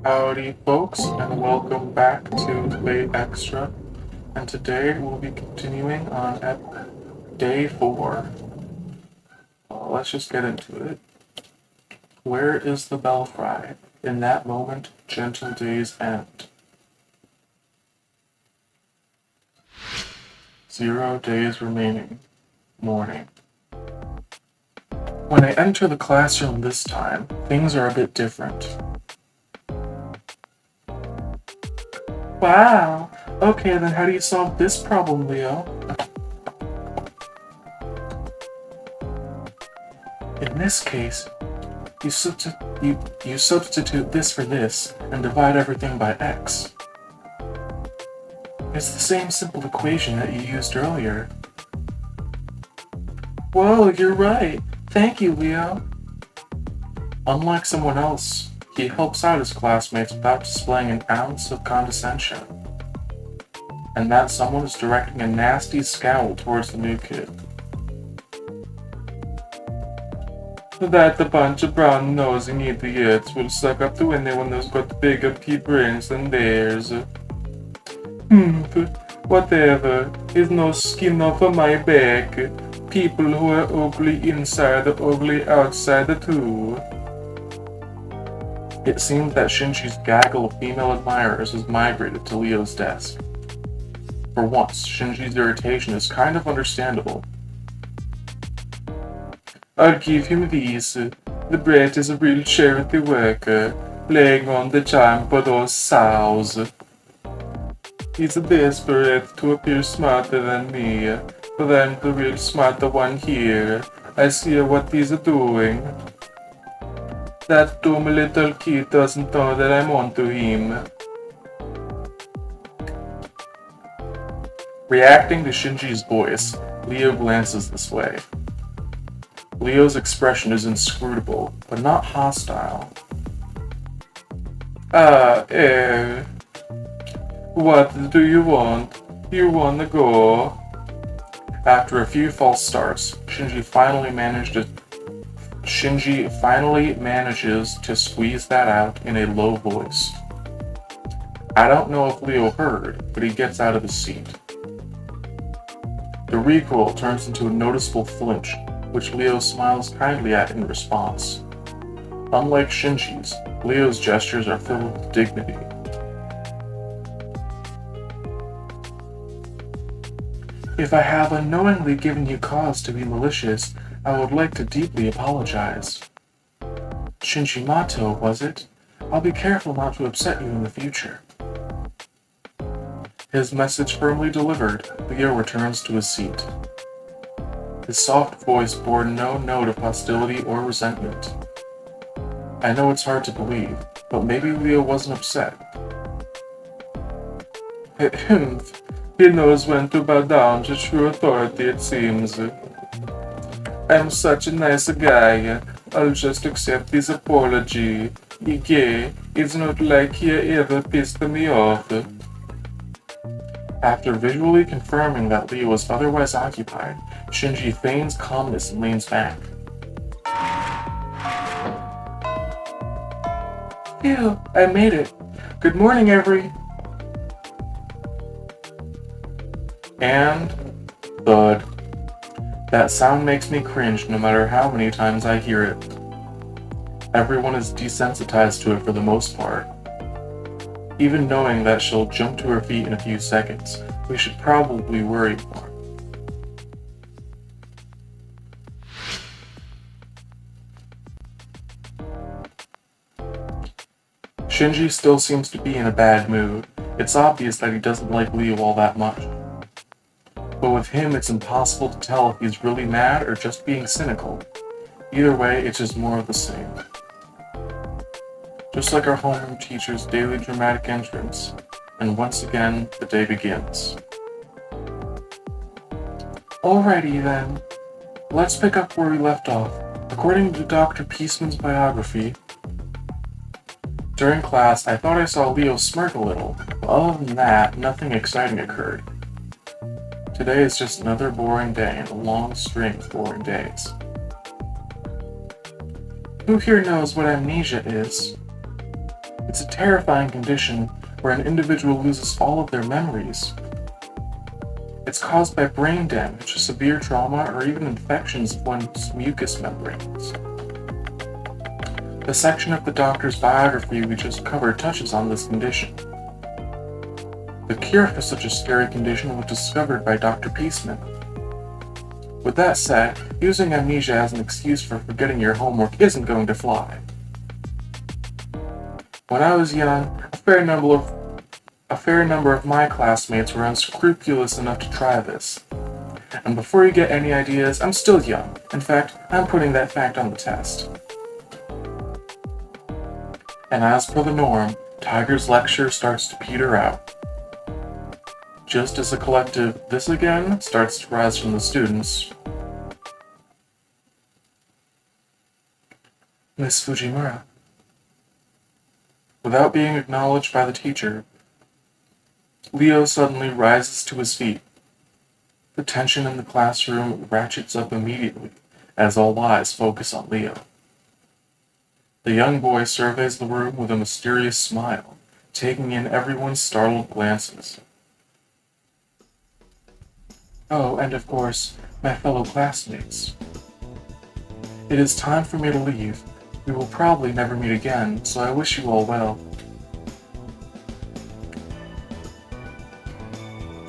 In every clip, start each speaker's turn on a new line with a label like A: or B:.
A: Howdy, folks, and welcome back to Late Extra. And today we'll be continuing on day 4. Let's just get into it. Where is the belfry? In that moment, gentle days end. 0 days remaining. Morning. When I enter the classroom this time, things are a bit different. Wow! Okay, then how do you solve this problem, Leo? In this case, you substitute this for this and divide everything by x. It's the same simple equation that you used earlier. Whoa, you're right. Thank you, Leo. Unlike someone else, he helps out his classmates without displaying an ounce of condescension. And that someone is directing a nasty scowl towards the new kid. That a bunch of brown-nosing idiots will suck up to anyone who's got bigger pea brains than theirs. Whatever. Is no skin off of my back. People who are ugly inside are ugly outside too. It seemed that Shinji's gaggle of female admirers has migrated to Leo's desk. For once, Shinji's irritation is kind of understandable. I'll give him these. The brat is a real charity worker, laying on the charm for those sows. He's desperate to appear smarter than me, but I'm the real smarter one here. I see what he's doing. That dumb little kid doesn't know that I'm onto him. Reacting to Shinji's voice, Leo glances this way. Leo's expression is inscrutable, but not hostile. What do you want? You wanna go? After a few false starts, Shinji finally manages to squeeze that out in a low voice. I don't know if Leo heard, but he gets out of his seat. The recoil turns into a noticeable flinch, which Leo smiles kindly at in response. Unlike Shinji's, Leo's gestures are filled with dignity. If I have unknowingly given you cause to be malicious, I would like to deeply apologize. Shinji Mato, was it? I'll be careful not to upset you in the future. His message firmly delivered, Leo returns to his seat. His soft voice bore no note of hostility or resentment. I know it's hard to believe, but maybe Leo wasn't upset. He knows when to bow down to true authority, it seems. I'm such a nice guy. I'll just accept his apology. It's not like he ever pissed me off. After visually confirming that Leo was otherwise occupied, Shinji feigns calmness and leans back. Phew, I made it. Good morning, And thud. That sound makes me cringe no matter how many times I hear it. Everyone is desensitized to it for the most part. Even knowing that she'll jump to her feet in a few seconds, we should probably worry more. Shinji still seems to be in a bad mood. It's obvious that he doesn't like Leo all that much. But with him, it's impossible to tell if he's really mad or just being cynical. Either way, it's just more of the same. Just like our homeroom teacher's daily dramatic entrance, and once again, the day begins. Alrighty then, let's pick up where we left off. According to Dr. Peaceman's biography, during class, I thought I saw Leo smirk a little, but other than that, nothing exciting occurred. Today is just another boring day in a long string of boring days. Who here knows what amnesia is? It's a terrifying condition where an individual loses all of their memories. It's caused by brain damage, severe trauma, or even infections of one's mucous membranes. The section of the doctor's biography we just covered touches on this condition. The cure for such a scary condition was discovered by Dr. Peaceman. With that said, using amnesia as an excuse for forgetting your homework isn't going to fly. When I was young, a fair number of my classmates were unscrupulous enough to try this. And before you get any ideas, I'm still young. In fact, I'm putting that fact on the test. And as per the norm, Tiger's lecture starts to peter out. Just as a collective "this again" starts to rise from the students. Miss Fujimura. Without being acknowledged by the teacher, Leo suddenly rises to his feet. The tension in the classroom ratchets up immediately as all eyes focus on Leo. The young boy surveys the room with a mysterious smile, taking in everyone's startled glances. Oh, and of course, my fellow classmates. It is time for me to leave. We will probably never meet again, so I wish you all well.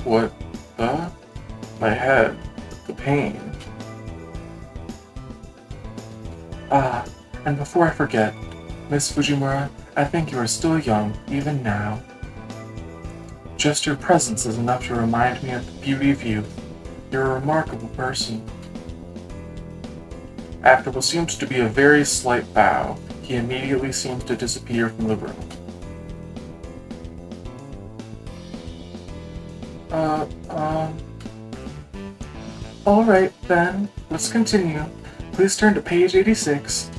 A: What the? My head. The pain. Ah, and before I forget, Miss Fujimura, I think you are still young, even now. Just your presence is enough to remind me of the beauty of youth. You're a remarkable person. After what seemed to be a very slight bow, he immediately seems to disappear from the room. Alright then, let's continue. Please turn to page 86.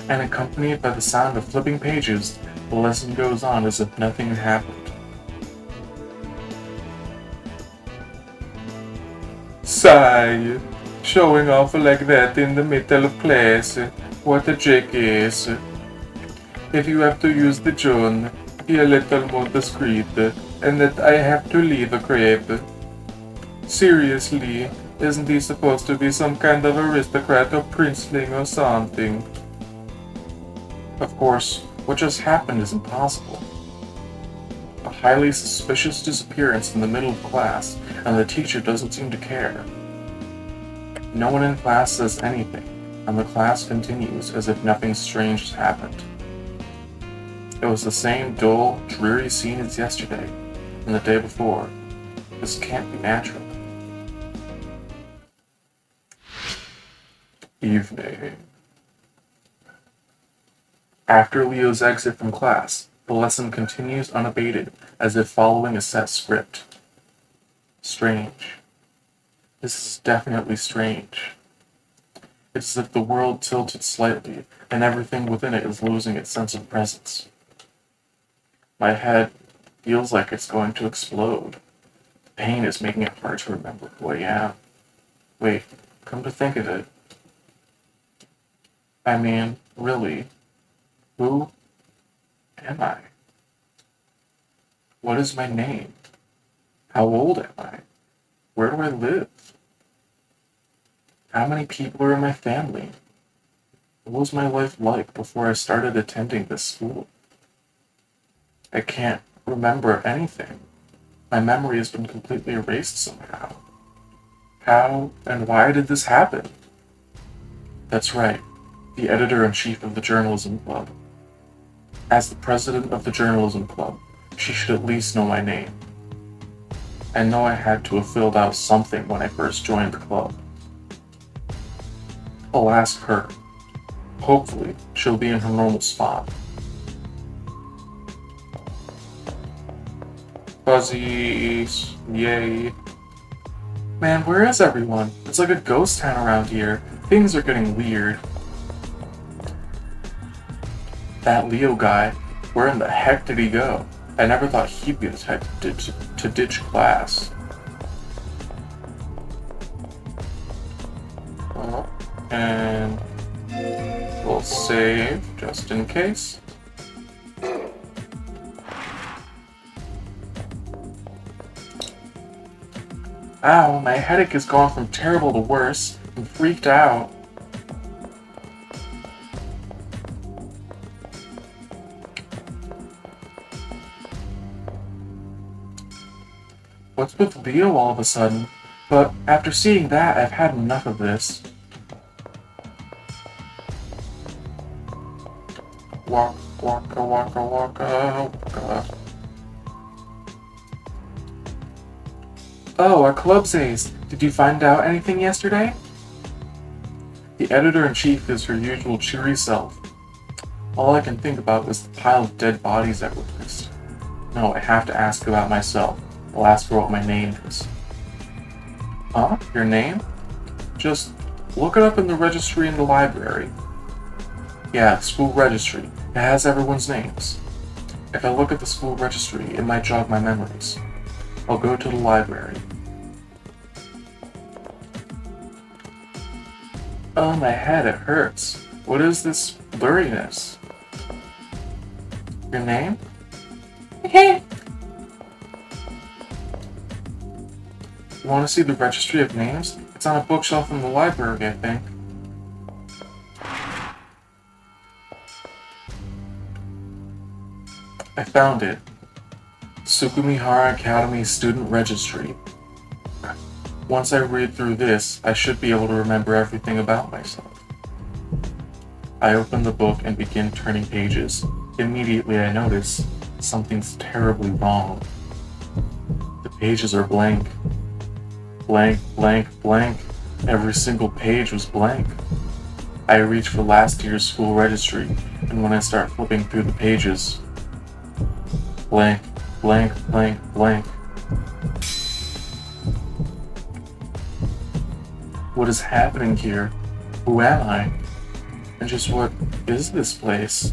A: And accompanied by the sound of flipping pages, the lesson goes on as if nothing had happened. Sigh. Showing off like that in the middle of class. What a jackass. If you have to use the John, be a little more discreet, and that I have to leave a crepe. Seriously, isn't he supposed to be some kind of aristocrat or princeling or something? Of course, what just happened is impossible. A highly suspicious disappearance in the middle of class, and the teacher doesn't seem to care. No one in class says anything, and the class continues as if nothing strange has happened. It was the same dull, dreary scene as yesterday, and the day before. This can't be natural. Evening. After Leo's exit from class, the lesson continues unabated, as if following a set script. Strange. This is definitely strange. It's as if the world tilted slightly, and everything within it is losing its sense of presence. My head feels like it's going to explode. Pain is making it hard to remember who I am. Wait, come to think of it. I mean, really, who am I? What is my name? How old am I? Where do I live? How many people are in my family? What was my life like before I started attending this school? I can't remember anything. My memory has been completely erased somehow. How and why did this happen? That's right, the editor-in-chief of the Journalism Club. As the president of the Journalism Club, she should at least know my name. I know I had to have filled out something when I first joined the club. I'll ask her. Hopefully, she'll be in her normal spot. Fuzzies. Yay. Man, where is everyone? It's like a ghost town around here. Things are getting weird. That Leo guy, where in the heck did he go? I never thought he'd be the type to ditch class. Well, and we'll save just in case. Ow, my headache has gone from terrible to worse. I'm freaked out. What's with Leo all of a sudden? But after seeing that, I've had enough of this. Waka, waka, waka, waka, waka. Oh, our club's ace. Did you find out anything yesterday? The editor-in-chief is her usual cheery self. All I can think about is the pile of dead bodies I witnessed. No, I have to ask about myself. I'll ask her what my name is. Huh? Your name? Just look it up in the registry in the library. Yeah, school registry. It has everyone's names. If I look at the school registry, it might jog my memories. I'll go to the library. Oh, my head, it hurts. What is this blurriness? Your name? You want to see the registry of names? It's on a bookshelf in the library, I think. I found it. Tsukimihara Academy Student Registry. Once I read through this, I should be able to remember everything about myself. I open the book and begin turning pages. Immediately I notice something's terribly wrong. The pages are blank. Blank, blank, blank. Every single page was blank. I reach for last year's school registry, and when I start flipping through the pages, blank, blank, blank, blank. What is happening here? Who am I? And just what is this place?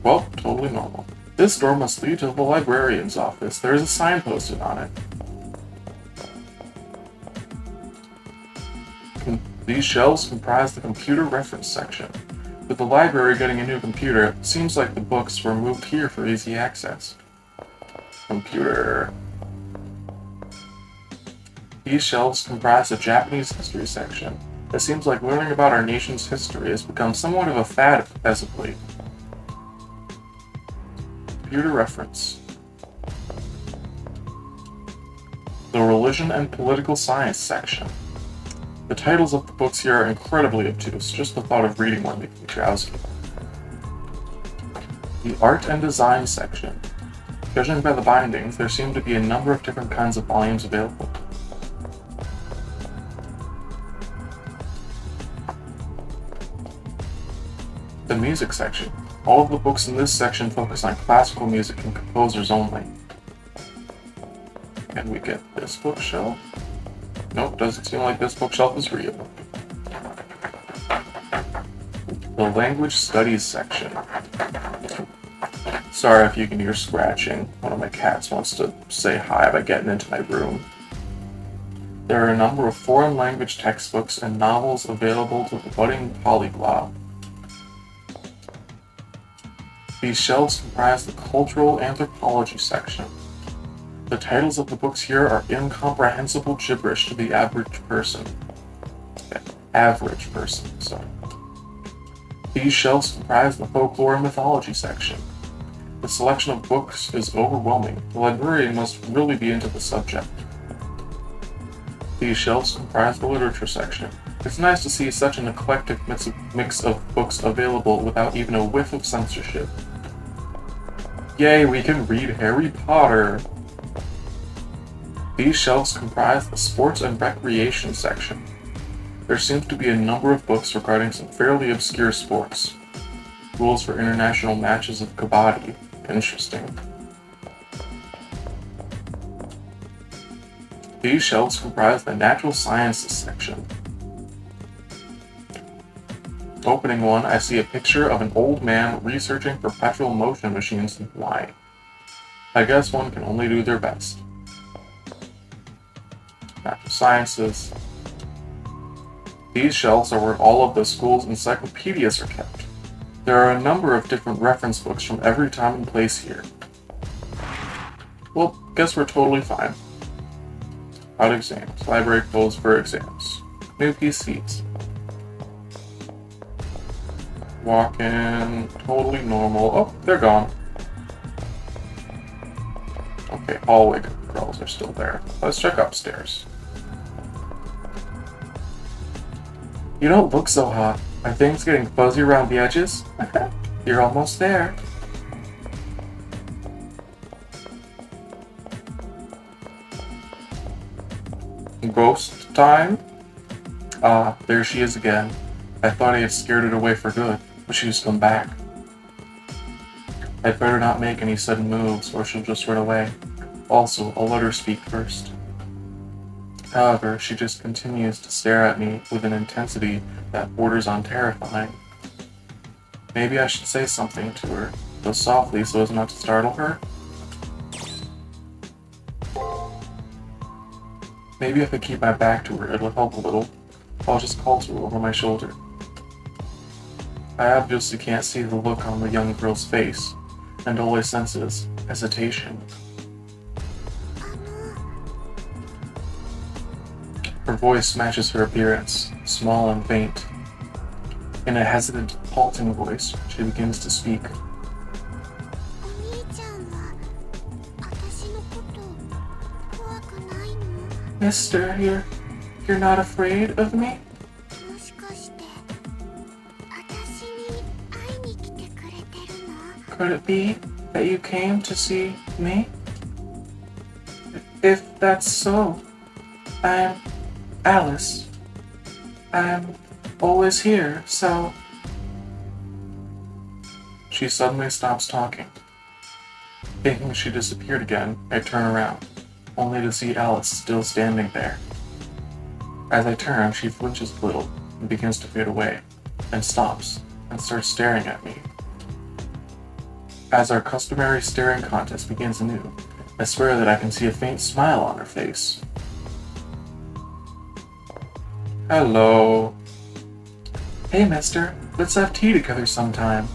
A: Well, totally normal. This door must lead to the librarian's office. There is a sign posted on it. These shelves comprise the computer reference section. With the library getting a new computer, it seems like the books were moved here for easy access. Computer. These shelves comprise the Japanese history section. It seems like learning about our nation's history has become somewhat of a fad as of late. Computer reference. The religion and political science section. The titles of the books here are incredibly obtuse. Just the thought of reading one makes me drowsy. The art and design section. Judging by the bindings, there seem to be a number of different kinds of volumes available. The music section. All of the books in this section focus on classical music and composers only. Can we get this bookshelf? Nope, doesn't seem like this bookshelf is real. The language studies section. Sorry if you can hear scratching. One of my cats wants to say hi by getting into my room. There are a number of foreign language textbooks and novels available to the budding polyglot. These shelves comprise the cultural anthropology section. The titles of the books here are incomprehensible gibberish to the average person. Sorry. These shelves comprise the folklore and mythology section. The selection of books is overwhelming. The librarian must really be into the subject. These shelves comprise the literature section. It's nice to see such an eclectic mix of books available without even a whiff of censorship. Yay, we can read Harry Potter! These shelves comprise the sports and recreation section. There seems to be a number of books regarding some fairly obscure sports. Rules for international matches of kabaddi. Interesting. These shelves comprise the natural sciences section. Opening one, I see a picture of an old man researching perpetual motion machines in Hawaii. I guess one can only do their best. Natural sciences. These shelves are where all of the school's encyclopedias are kept. There are a number of different reference books from every time and place here. Well, guess we're totally fine. Out exams. Library closed for exams. New PCs. Walk in. Totally normal. Oh, they're gone. Okay, hallway girls are still there. Let's check upstairs. You don't look so hot. Are things getting fuzzy around the edges? You're almost there. Ghost time? Ah, there she is again. I thought I had scared it away for good, but she's come back. I'd better not make any sudden moves, or she'll just run away. Also, I'll let her speak first. However, she just continues to stare at me with an intensity that borders on terrifying. Maybe I should say something to her, though softly so as not to startle her. Maybe if I keep my back to her, it'll help a little. I'll just call to her over my shoulder. I obviously can't see the look on the young girl's face, and all I sense is hesitation. Her voice matches her appearance, small and faint. In a hesitant, halting voice, she begins to speak. Mister, you're not afraid of me? Could it be that you came to see me? If that's so, I'm Alice. I'm always here, so... She suddenly stops talking. Thinking she disappeared again, I turn around, only to see Alice still standing there. As I turn, she flinches a little and begins to fade away, then stops and starts staring at me. As our customary staring contest begins anew, I swear that I can see a faint smile on her face. Hello. Hey, mister. Let's have tea together sometime.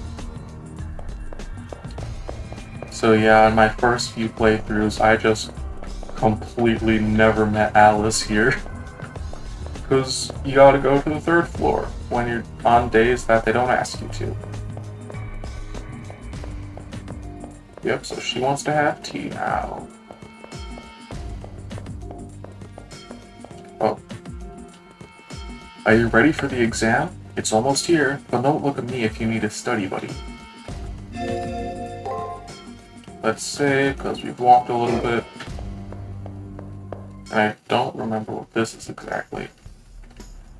A: So yeah, in my first few playthroughs, I just completely never met Alice here. Because you gotta go to the 3rd floor when you're on days that they don't ask you to. Yep, so she wants to have tea now. Oh. Are you ready for the exam? It's almost here, but don't look at me if you need a study buddy. Let's say, because we've walked a little bit, and I don't remember what this is exactly.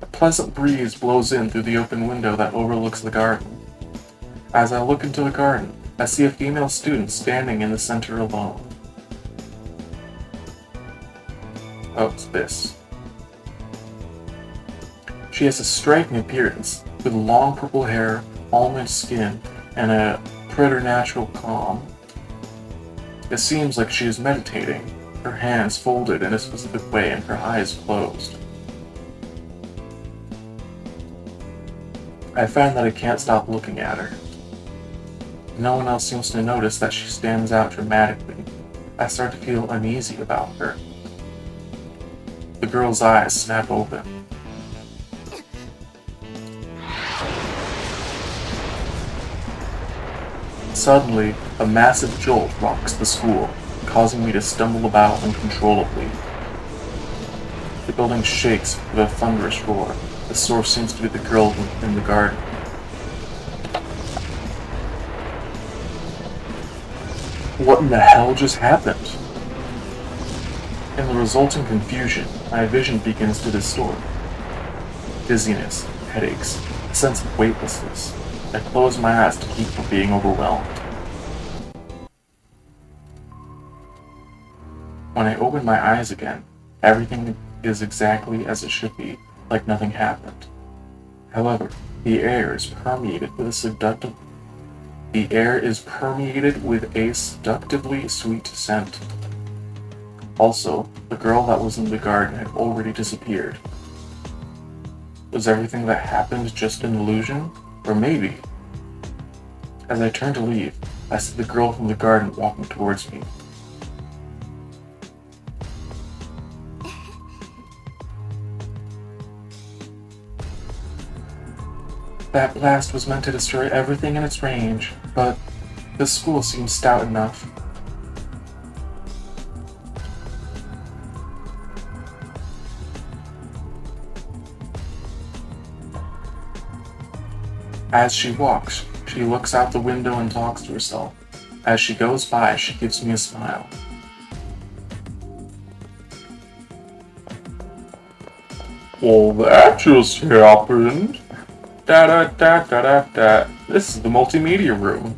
A: A pleasant breeze blows in through the open window that overlooks the garden. As I look into the garden, I see a female student standing in the center alone. Oh, it's this. She has a striking appearance, with long purple hair, almond skin, and a preternatural calm. It seems like she is meditating, her hands folded in a specific way and her eyes closed. I find that I can't stop looking at her. No one else seems to notice that she stands out dramatically. I start to feel uneasy about her. The girl's eyes snap open. Suddenly, a massive jolt rocks the school, causing me to stumble about uncontrollably. The building shakes with a thunderous roar. The source seems to be the girl in the garden. What in the hell just happened? In the resulting confusion, my vision begins to distort. Dizziness, headaches, a sense of weightlessness. I close my eyes to keep from being overwhelmed. When I open my eyes again, everything is exactly as it should be, like nothing happened. However, the air is permeated with a seductively sweet scent. Also, the girl that was in the garden had already disappeared. Was everything that happened just an illusion? Or maybe? As I turn to leave, I see the girl from the garden walking towards me. That blast was meant to destroy everything in its range, but this school seems stout enough. As she walks, she looks out the window and talks to herself. As she goes by, she gives me a smile. Well, that just happened. Da da da da da da. This is the multimedia room.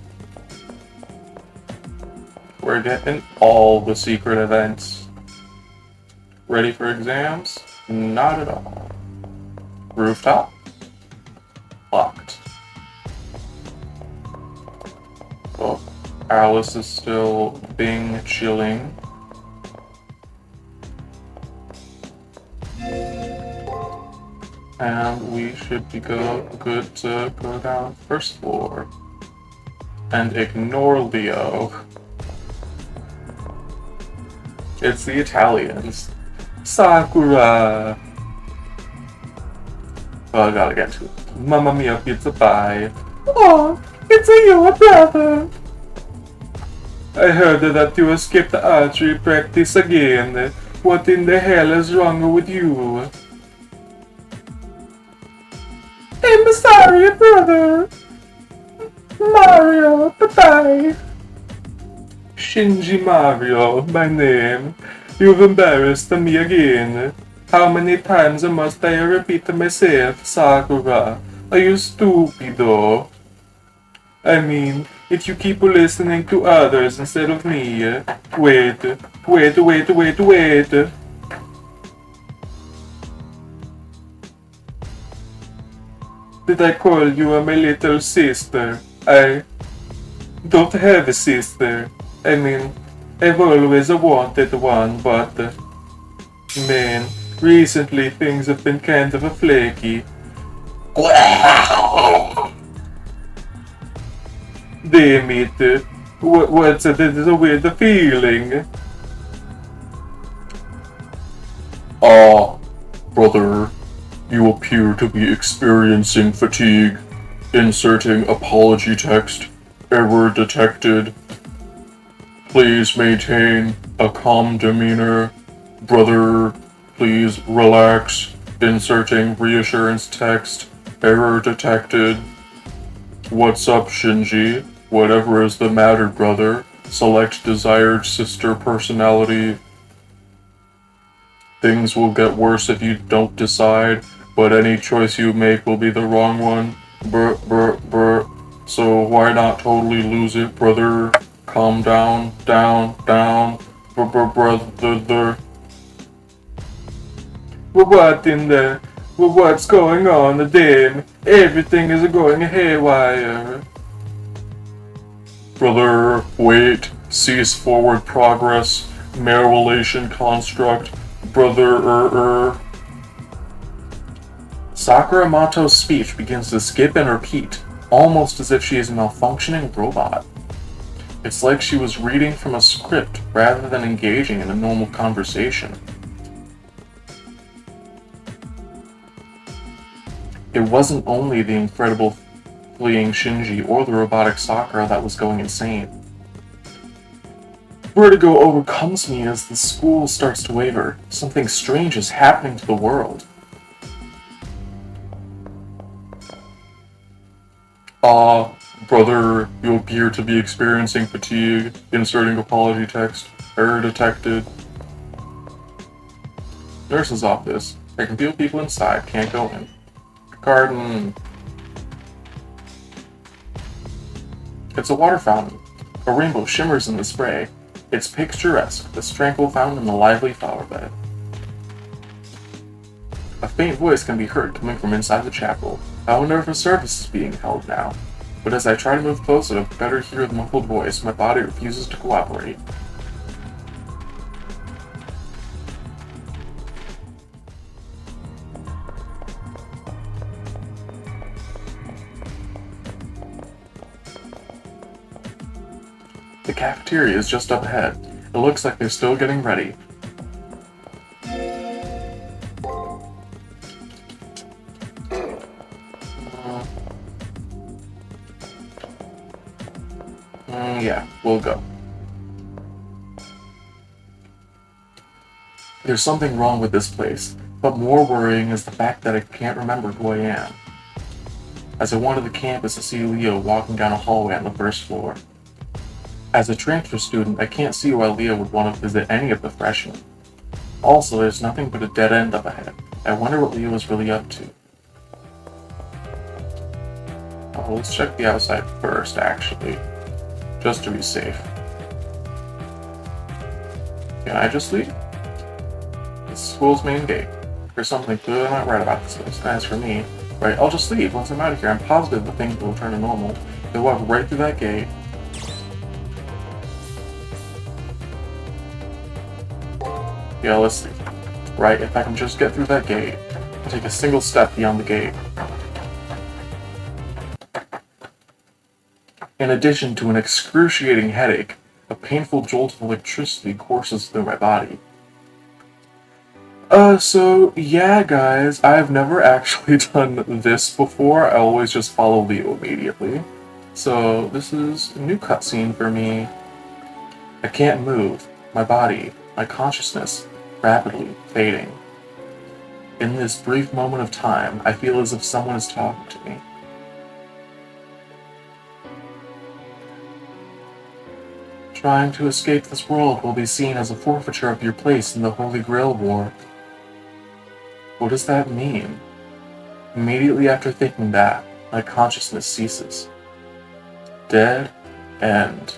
A: We're getting all the secret events. Ready for exams? Not at all. Rooftop? Locked. Oh, Alice is still being chilling. And we should be good to go down first floor. And ignore Leo. It's the Italians. Sakura! Oh, I gotta get to it. Mamma mia, pizza pie. Oh, it's your brother! I heard that you skipped the archery practice again. What in the hell is wrong with you? I'm sorry, brother. Mario, bye-bye. Shinji Mario, my name. You've embarrassed me again. How many times must I repeat to myself, Sakura? Are you stupido? I mean, if you keep listening to others instead of me. Wait. Did I call you my little sister? I don't have a sister. I mean, I've always wanted one, but man, recently things have been kind of flaky. Damn it, what's the weird feeling? Brother, you appear to be experiencing fatigue. Inserting apology text. Error detected. Please maintain a calm demeanor. Brother, please relax. Inserting reassurance text. Error detected. What's up, Shinji? Whatever is the matter, brother. Select desired sister personality. Things will get worse if you don't decide, but any choice you make will be the wrong one. Brr. So why not totally lose it, brother? Calm down. Brother. What in the... What's going on, damn? Everything is going haywire. Brother, wait. Cease forward progress. Male relation construct. Brother, Sakura Mato's speech begins to skip and repeat, almost as if she is a malfunctioning robot. It's like she was reading from a script rather than engaging in a normal conversation. It wasn't only the incredible fleeing Shinji or the robotic Sakura that was going insane. Vertigo overcomes me as the school starts to waver. Something strange is happening to the world. Brother, you appear to be experiencing fatigue. Inserting apology text. Error detected. Nurse's office. I can feel people inside. Can't go in. Garden. It's a water fountain. A rainbow shimmers in the spray. It's picturesque, this tranquil fountain in the lively flower bed. A faint voice can be heard coming from inside the chapel. I wonder if a service is being held now. But as I try to move closer to better hear the muffled voice, my body refuses to cooperate. The cafeteria is just up ahead. It looks like they're still getting ready. Yeah, we'll go. There's something wrong with this place, but more worrying is the fact that I can't remember who I am. As I wander the campus, I see Leo walking down a hallway on the first floor. As a transfer student, I can't see why Leo would want to visit any of the freshmen. Also, there's nothing but a dead end up ahead. I wonder what Leo is really up to. Oh, let's check the outside first, actually, just to be safe. Can I just leave? It's the school's main gate. There's something clearly not right about this place. As for me, right, I'll just leave once I'm out of here. I'm positive that things will return to normal. They'll walk right through that gate. Yeah, let's see. Right, if I can just get through that gate, I'll take a single step beyond the gate. In addition to an excruciating headache, a painful jolt of electricity courses through my body. So, yeah, guys, I've never actually done this before. I always just follow Leo immediately. So, this is a new cutscene for me. I can't move. My body, my consciousness, rapidly fading. In this brief moment of time, I feel as if someone is talking to me. Trying to escape this world will be seen as a forfeiture of your place in the Holy Grail War. What does that mean? Immediately after thinking that, my consciousness ceases. Dead end.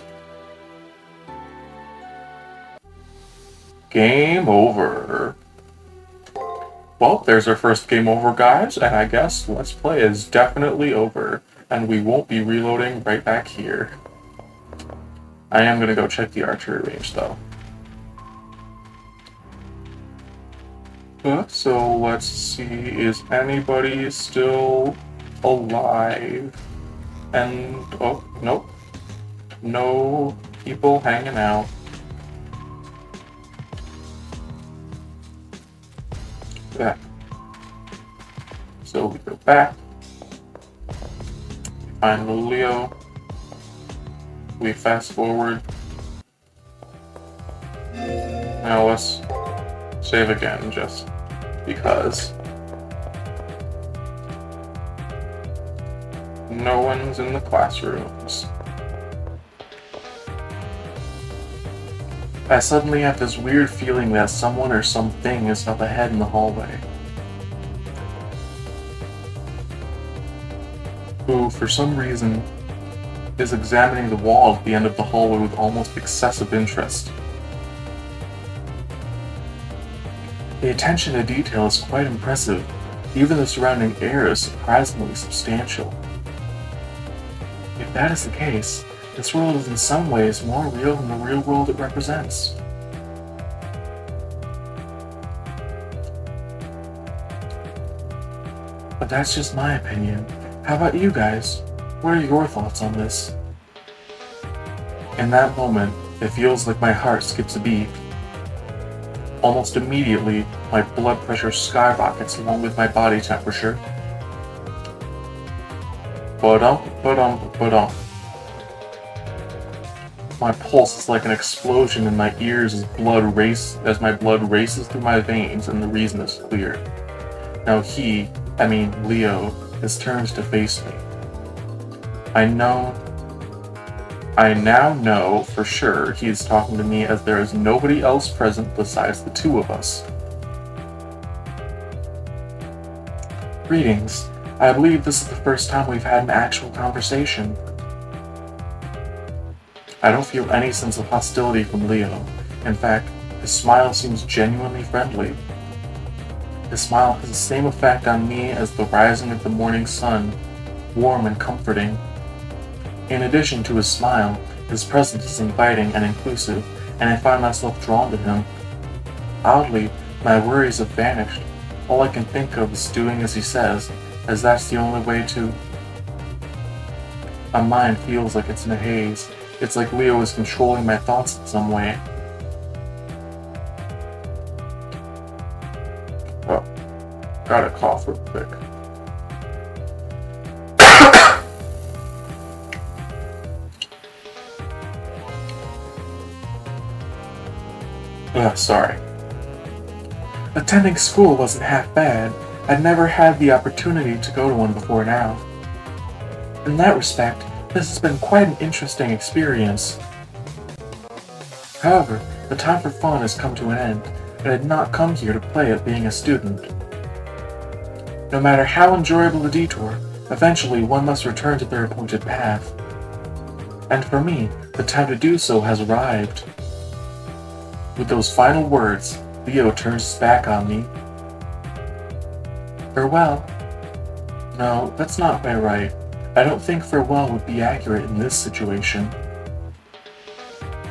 A: Game over. Well, there's our first game over, guys, and I guess Let's Play is definitely over, and we won't be reloading right back here. I am gonna go check the archery range, though. So let's see, is anybody still alive? And, oh, nope. No people hanging out. Back. So we go back. Find Leo. We fast forward. Now let's save again, just because. No one's in the classrooms. I suddenly have this weird feeling that someone or something is up ahead in the hallway. Who, for some reason, is examining the wall at the end of the hallway with almost excessive interest. The attention to detail is quite impressive. Even the surrounding air is surprisingly substantial. If that is the case, this world is in some ways more real than the real world it represents. But that's just my opinion. How about you guys? What are your thoughts on this? In that moment, it feels like my heart skips a beat. Almost immediately, my blood pressure skyrockets along with my body temperature. Ba-dum. My pulse is like an explosion in my ears as my blood races through my veins, and the reason is clear. Now Leo, has turned to face me. I now know for sure he is talking to me, as there is nobody else present besides the two of us. Greetings. I believe this is the first time we've had an actual conversation. I don't feel any sense of hostility from Leo. In fact, his smile seems genuinely friendly. His smile has the same effect on me as the rising of the morning sun, warm and comforting. In addition to his smile, his presence is inviting and inclusive, and I find myself drawn to him. Oddly, my worries have vanished. All I can think of is doing as he says, as that's the only way to. My mind feels like it's in a haze. It's like Leo is controlling my thoughts in some way. Oh, gotta cough real quick. Sorry. Attending school wasn't half bad. I'd never had the opportunity to go to one before now. In that respect, this has been quite an interesting experience. However, the time for fun has come to an end, and I did not come here to play at being a student. No matter how enjoyable the detour, eventually one must return to their appointed path. And for me, the time to do so has arrived. With those final words, Leo turns his back on me. Farewell. No, that's not quite right. I don't think farewell would be accurate in this situation.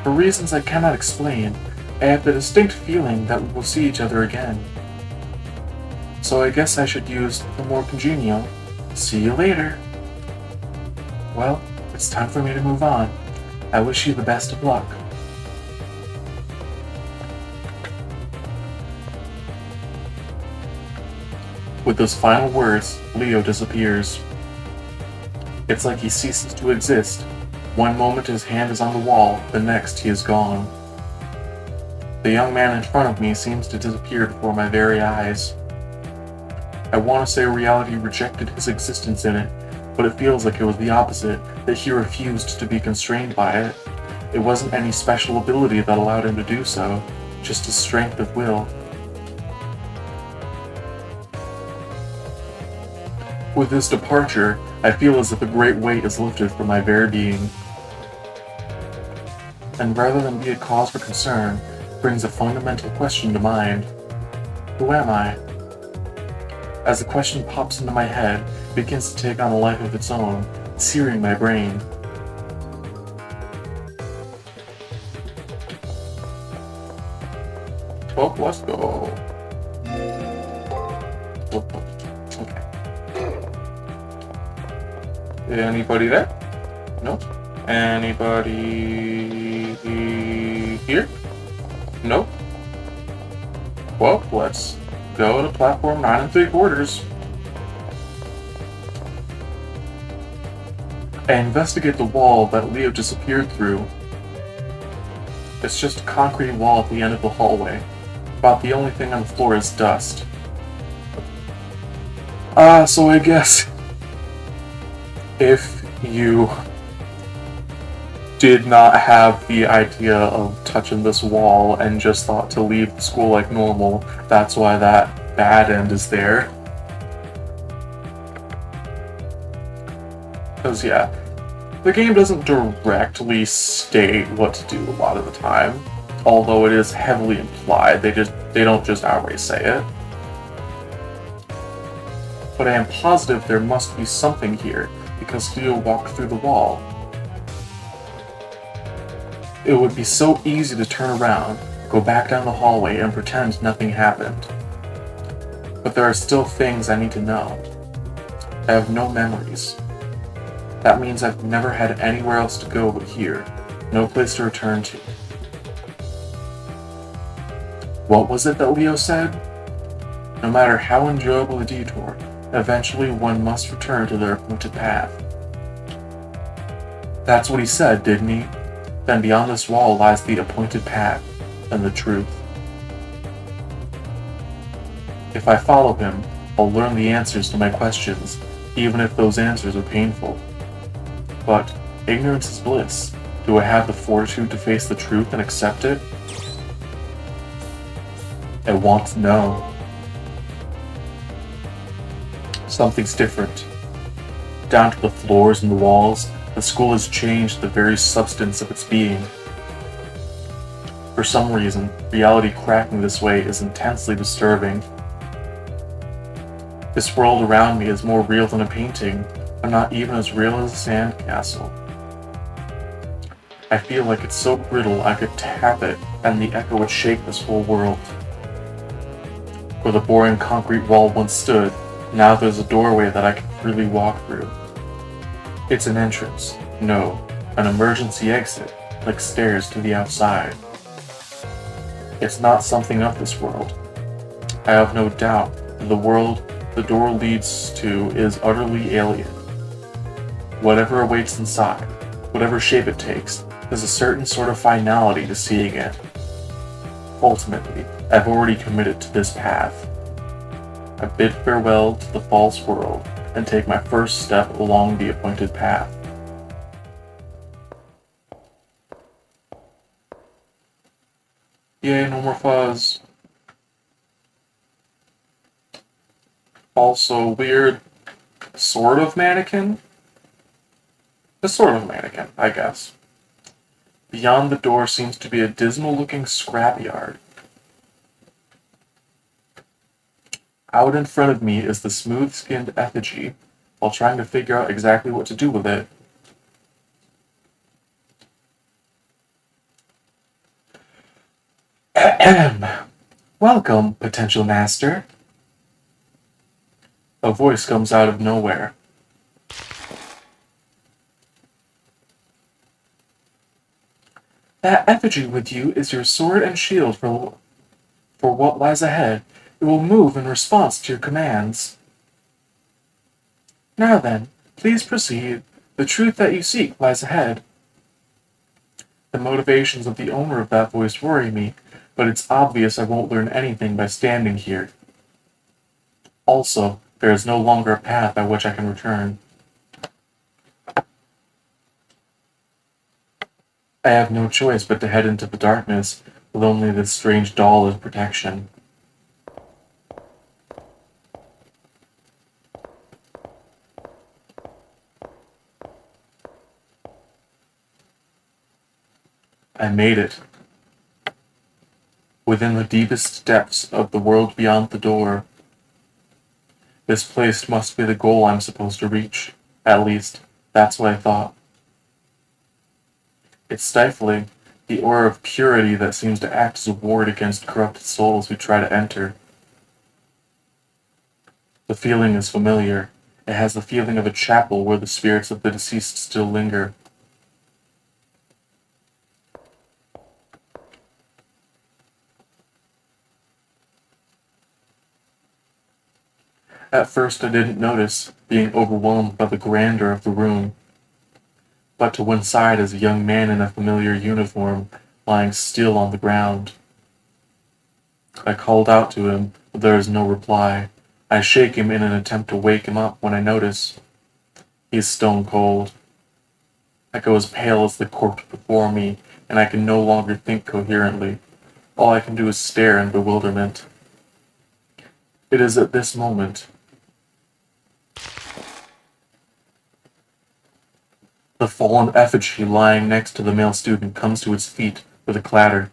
A: For reasons I cannot explain, I have the distinct feeling that we will see each other again. So I guess I should use the more congenial, see you later. Well, it's time for me to move on. I wish you the best of luck. With those final words, Leo disappears. It's like he ceases to exist. One moment his hand is on the wall, the next he is gone. The young man in front of me seems to disappear before my very eyes. I want to say reality rejected his existence in it, but it feels like it was the opposite, that he refused to be constrained by it. It wasn't any special ability that allowed him to do so, just his strength of will. With his departure, I feel as if a great weight is lifted from my very being. And rather than be a cause for concern, brings a fundamental question to mind. Who am I? As the question pops into my head, it begins to take on a life of its own, searing my brain. Well, let's go. Okay. Anybody there? No? Anybody here? Nope. Well, let's go to platform 9 3/4. I investigate the wall that Leo disappeared through. It's just a concrete wall at the end of the hallway. About the only thing on the floor is dust. So I guess if you did not have the idea of touching this wall and just thought to leave the school like normal, that's why that bad end is there. Because yeah, the game doesn't directly state what to do a lot of the time, although it is heavily implied. They don't just outright say it. But I am positive there must be something here, because Leo walked through the wall. It would be so easy to turn around, go back down the hallway, and pretend nothing happened. But there are still things I need to know. I have no memories. That means I've never had anywhere else to go but here, no place to return to. What was it that Leo said? No matter how enjoyable a detour, eventually one must return to their appointed path. That's what he said, didn't he? Then beyond this wall lies the appointed path and the truth. If I follow him, I'll learn the answers to my questions, even if those answers are painful. But ignorance is bliss. Do I have the fortitude to face the truth and accept it? I want to know. Something's different. Down to the floors and the walls, the school has changed the very substance of its being. For some reason, reality cracking this way is intensely disturbing. This world around me is more real than a painting, but not even as real as a sandcastle. I feel like it's so brittle I could tap it and the echo would shake this whole world. Where the boring concrete wall once stood, now there's a doorway that I can freely walk through. It's an entrance, no, an emergency exit, like stairs to the outside. It's not something of this world. I have no doubt that the world the door leads to is utterly alien. Whatever awaits inside, whatever shape it takes, there's a certain sort of finality to seeing it. Ultimately, I've already committed to this path. I bid farewell to the false world and take my first step along the appointed path. Yay, no more fuzz. Also, weird sort of mannequin? A sort of mannequin, I guess. Beyond the door seems to be a dismal-looking scrapyard. Out in front of me is the smooth-skinned effigy, while trying to figure out exactly what to do with it. Ahem. Welcome, potential master. A voice comes out of nowhere. That effigy with you is your sword and shield for what lies ahead. It will move in response to your commands. Now then, please proceed. The truth that you seek lies ahead. The motivations of the owner of that voice worry me, but it's obvious I won't learn anything by standing here. Also, there is no longer a path by which I can return. I have no choice but to head into the darkness with only this strange doll as protection. I made it. Within the deepest depths of the world beyond the door. This place must be the goal I'm supposed to reach. At least, that's what I thought. It's stifling, the aura of purity that seems to act as a ward against corrupted souls who try to enter. The feeling is familiar. It has the feeling of a chapel where the spirits of the deceased still linger. At first I didn't notice, being overwhelmed by the grandeur of the room. But to one side is a young man in a familiar uniform, lying still on the ground. I called out to him, but there is no reply. I shake him in an attempt to wake him up when I notice. He is stone cold. I go as pale as the corpse before me, and I can no longer think coherently. All I can do is stare in bewilderment. It is at this moment the fallen effigy lying next to the male student comes to its feet with a clatter.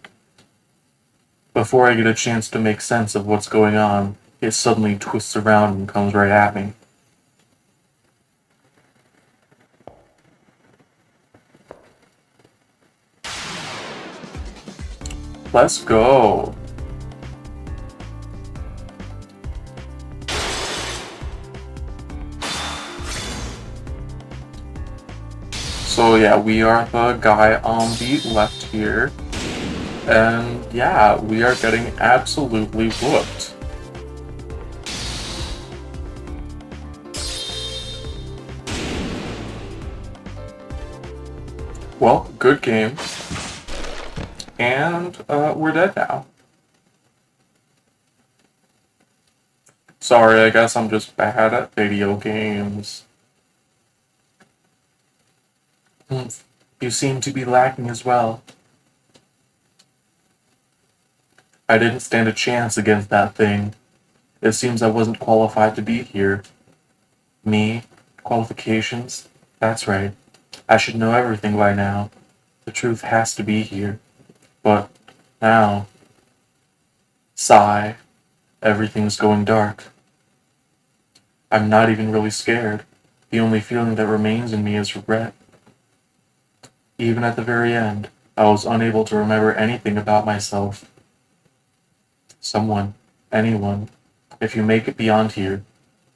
A: Before I get a chance to make sense of what's going on, it suddenly twists around and comes right at me. Let's go. So yeah, we are the guy on the left here. And yeah, we are getting absolutely whooped. Well, good game. And we're dead now. Sorry, I guess I'm just bad at video games. You seem to be lacking as well. I didn't stand a chance against that thing. It seems I wasn't qualified to be here. Me? Qualifications? That's right. I should know everything by now. The truth has to be here. But now, sigh, everything's going dark. I'm not even really scared. The only feeling that remains in me is regret. Even at the very end, I was unable to remember anything about myself. Someone, anyone, if you make it beyond here,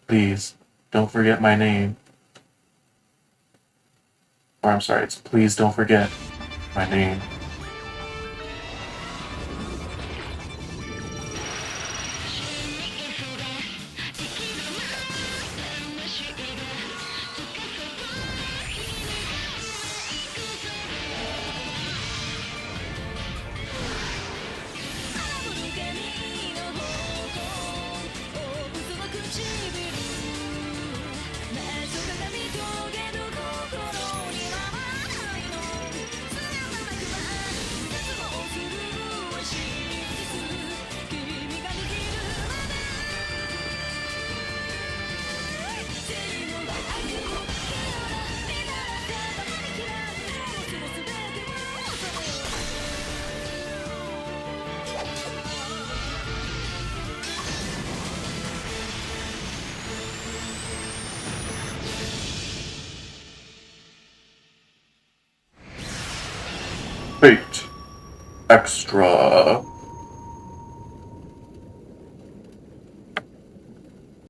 A: please, don't forget my name. Or I'm sorry, it's please don't forget my name. Fate. Extra.